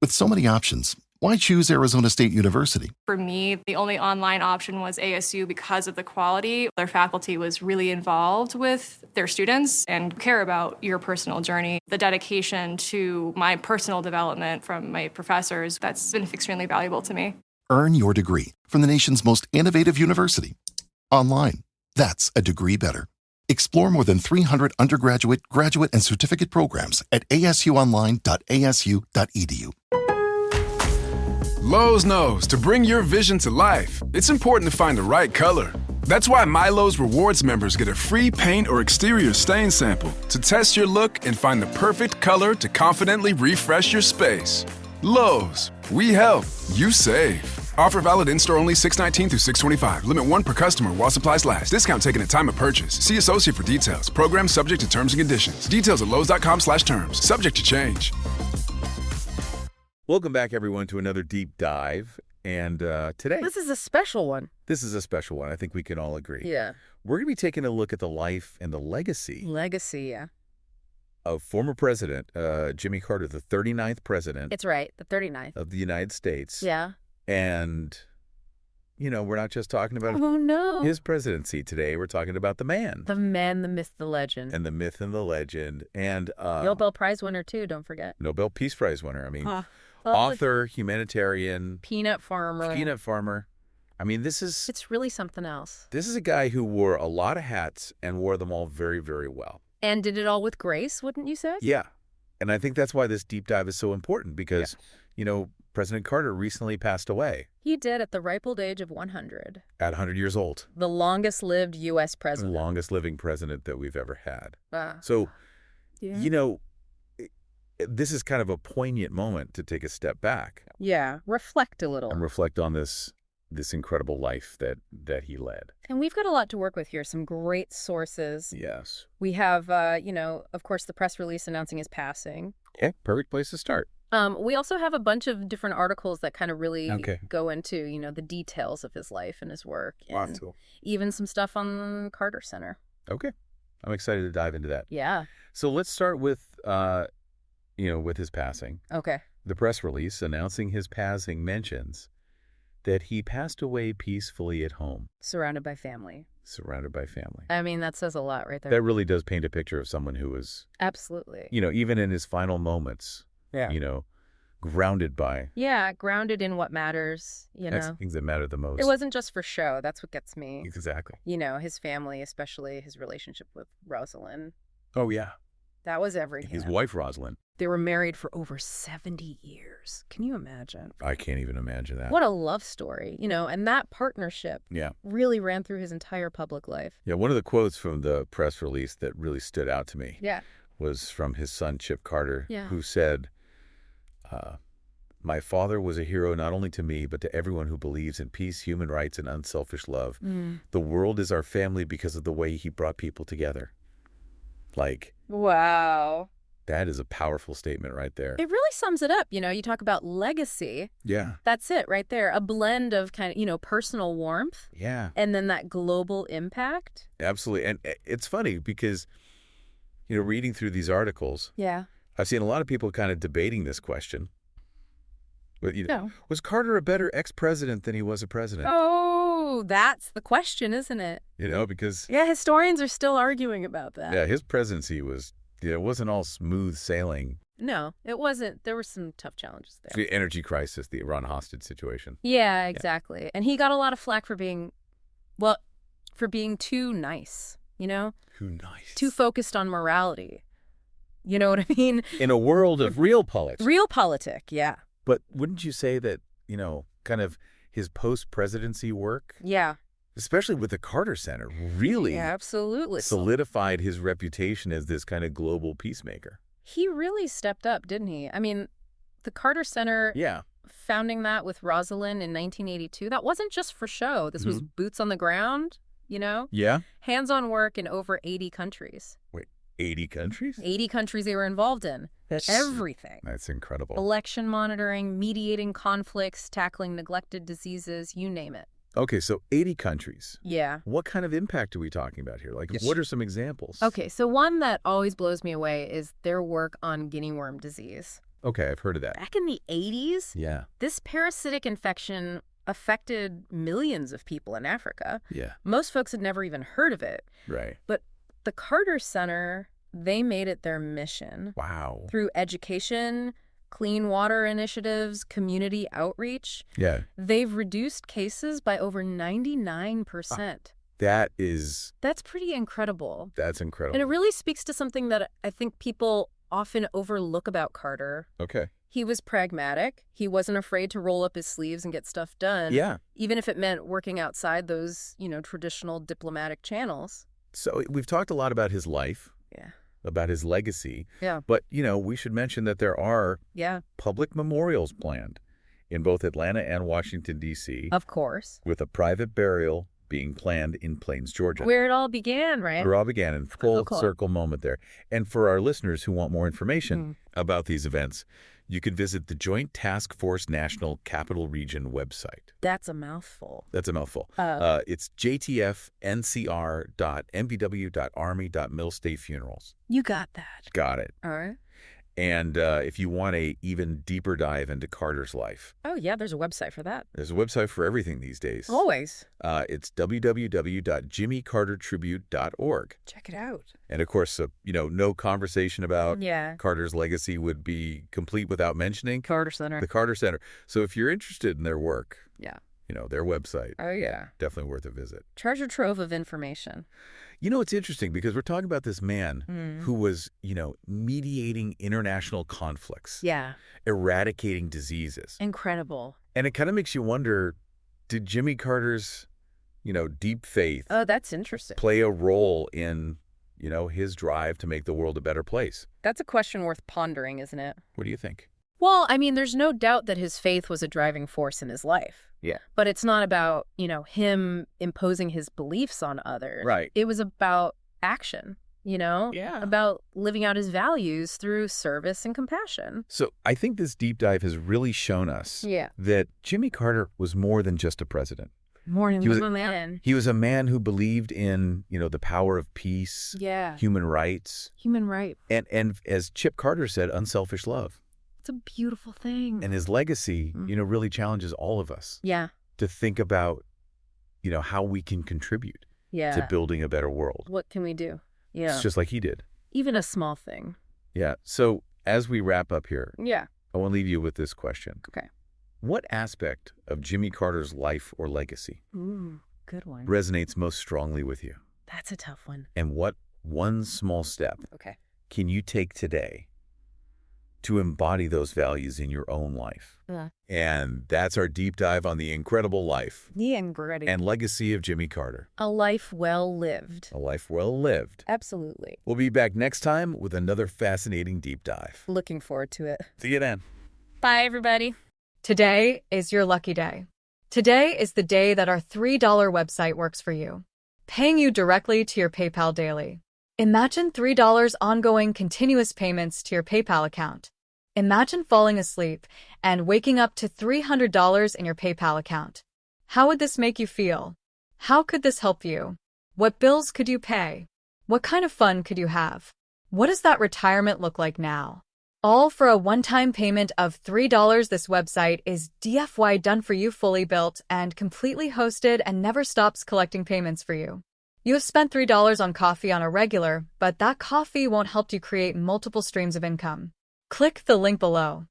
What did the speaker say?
With so many options, why choose Arizona State University? For me, the only online option was ASU because of the quality. Their faculty was really involved with their students and care about your personal journey. The dedication to my personal development from my professors, that's been extremely valuable to me. Earn your degree from the nation's most innovative university. Online. That's a degree better. Explore more than 300 undergraduate, graduate, and certificate programs at asuonline.asu.edu. Lowe's knows to bring your vision to life, it's important to find the right color. That's why MyLowe's Rewards members get a free paint or exterior stain sample to test your look and find the perfect color to confidently refresh your space. Lowe's, we help, you save. Offer valid in-store only 6/19 through 6/25. Limit 1 per customer while supplies last. Discount taken at time of purchase. See associate for details. Program subject to terms and conditions. Details at lowes.com/terms. Subject to change. Welcome back, everyone, to another deep dive. And today... This is a special one. This is a special one. I think we can all agree. Yeah. We're going to be taking a look at the life and the legacy... Yeah. ...of former President Jimmy Carter, the 39th president... It's right, the 39th. ...of the United States. Yeah. And, you know, we're not just talking about his presidency today. We're talking about the man. The man, the myth, the legend. And the myth and the legend. And Nobel Prize winner, too, don't forget. Nobel Peace Prize winner. I mean, author, humanitarian. Peanut farmer. I mean, this is... It's really something else. This is a guy who wore a lot of hats and wore them all very, very well. And did it all with grace, wouldn't you say? Yeah. And I think that's why this deep dive is so important because, you know, President Carter recently passed away. He did at the ripe old age of 100. At 100 years old. The longest-lived U.S. president. The longest-living president that we've ever had. So, you know, this is kind of a poignant moment to take a step back. Yeah, reflect a little. And reflect on this incredible life that he led. And we've got a lot to work with here, some great sources. Yes. We have, you know, of course, the press release announcing his passing. Yeah, perfect place to start. We also have a bunch of different articles that kind of really go into, you know, the details of his life and his work. And even some stuff on Carter Center. Okay. I'm excited to dive into that. Yeah. So let's start with, you know, with his passing. Okay. The press release announcing his passing mentions that he passed away peacefully at home. Surrounded by family. Surrounded by family. I mean, that says a lot right there. That really does paint a picture of someone who was... Absolutely. You know, even in his final moments... Yeah. You know, grounded by... Yeah, grounded in what matters, you know. Things that matter the most. It wasn't just for show. That's what gets me. Exactly. You know, his family, especially his relationship with Rosalind. Oh, yeah. That was everything. His wife, Rosalind. They were married for over 70 years. Can you imagine? I can't even imagine that. What a love story, you know, and that partnership really ran through his entire public life. Yeah, one of the quotes from the press release that really stood out to me was from his son, Chip Carter, who said... my father was a hero not only to me, but to everyone who believes in peace, human rights, and unselfish love. The world is our family because of the way he brought people together. Like, wow. That is a powerful statement right there. It really sums it up. You know, you talk about legacy. Yeah. That's it right there. A blend of kind of, you know, personal warmth. Yeah. And then that global impact. Absolutely. And it's funny because, you know, reading through these articles. Yeah. I've seen a lot of people kind of debating this question. But, you know, was Carter a better ex-president than he was a president? Oh, that's the question, isn't it? You know, because... Yeah, historians are still arguing about that. Yeah, his presidency was, you know, it wasn't all smooth sailing. No, it wasn't. There were some tough challenges there. The energy crisis, the Iran hostage situation. Yeah, exactly. Yeah. And he got a lot of flack for being, well, for being too nice, you know? Too nice. Too focused on morality. You know what I mean? In a world of real politics. Real politic, yeah. But wouldn't you say that, you know, kind of his post-presidency work? Yeah. Especially with the Carter Center, really absolutely solidified his reputation as this kind of global peacemaker. He really stepped up, didn't he? I mean, the Carter Center, founding that with Rosalind in 1982, that wasn't just for show. This was boots on the ground, you know? Yeah. Hands-on work in over 80 countries. Wait, 80 countries? 80 countries they were involved in. That's everything. That's incredible. Election monitoring, mediating conflicts, tackling neglected diseases, you name it. Okay, so 80 countries. Yeah. What kind of impact are we talking about here? Like, what are some examples? Okay, so one that always blows me away is their work on guinea worm disease. Okay, I've heard of that. Back in the 80s, Yeah. this parasitic infection affected millions of people in Africa. Yeah. Most folks had never even heard of it. Right. But the Carter Center, they made it their mission. Wow. Through education, clean water initiatives, community outreach. Yeah. They've reduced cases by over 99%. That's pretty incredible. That's incredible. And it really speaks to something that I think people often overlook about Carter. Okay. He was pragmatic. He wasn't afraid to roll up his sleeves and get stuff done. Yeah. Even if it meant working outside those, traditional diplomatic channels. So we've talked a lot about his life. Yeah. About his legacy. Yeah. But, we should mention that there are public memorials planned in both Atlanta and Washington, D.C. Of course. With a private burial being planned in Plains, Georgia. Where it all began, right? Where it all began, in full circle moment there. And for our listeners who want more information about these events, you could visit the Joint Task Force National Capital Region website. That's a mouthful. It's jtfncr.mbw.army.mil State Funerals. You got that. Got it. All right. And if you want a even deeper dive into Carter's life. Oh, yeah, there's a website for that. There's a website for everything these days. Always. It's www.jimmycartertribute.org. Check it out. And of course, no conversation about Yeah. Carter's legacy would be complete without mentioning Carter Center. the Carter Center. So if you're interested in their work, Yeah. Their website. Oh, yeah. Definitely worth a visit. Treasure trove of information. It's interesting because we're talking about this man who was, mediating international conflicts. Yeah. Eradicating diseases. Incredible. And it kind of makes you wonder, did Jimmy Carter's, deep faith Oh, that's interesting. play a role in, his drive to make the world a better place? That's a question worth pondering, isn't it? What do you think? Well, I mean, there's no doubt that his faith was a driving force in his life. Yeah. But it's not about, him imposing his beliefs on others. Right. It was about action, Yeah. about living out his values through service and compassion. So I think this deep dive has really shown us that Jimmy Carter was more than just a president. More than He was- a man. He was a man who believed in, the power of peace, Yeah. human rights, Human right. and as Chip Carter said, unselfish love. It's a beautiful thing. And his legacy, really challenges all of us Yeah. to think about, how we can contribute Yeah. to building a better world. What can we do? Yeah. It's just like he did. Even a small thing. Yeah. So as we wrap up here, Yeah. I want to leave you with this question. Okay. What aspect of Jimmy Carter's life or legacy Ooh, good one. resonates most strongly with you? That's a tough one. And what one small step Okay. can you take today to embody those values in your own life? Yeah. And that's our deep dive on the incredible life and legacy of Jimmy Carter. A life well lived. A life well lived. Absolutely. We'll be back next time with another fascinating deep dive. Looking forward to it. See you then. Bye, everybody. Today is your lucky day. Today is the day that our $3 website works for you, paying you directly to your PayPal daily. Imagine $3 ongoing continuous payments to your PayPal account. Imagine falling asleep and waking up to $300 in your PayPal account. How would this make you feel? How could this help you? What bills could you pay? What kind of fun could you have? What does that retirement look like now? All for a one-time payment of $3. This website is DFY done for you, fully built and completely hosted, and never stops collecting payments for you. You have spent $3 on coffee on a regular, but that coffee won't help you create multiple streams of income. Click the link below.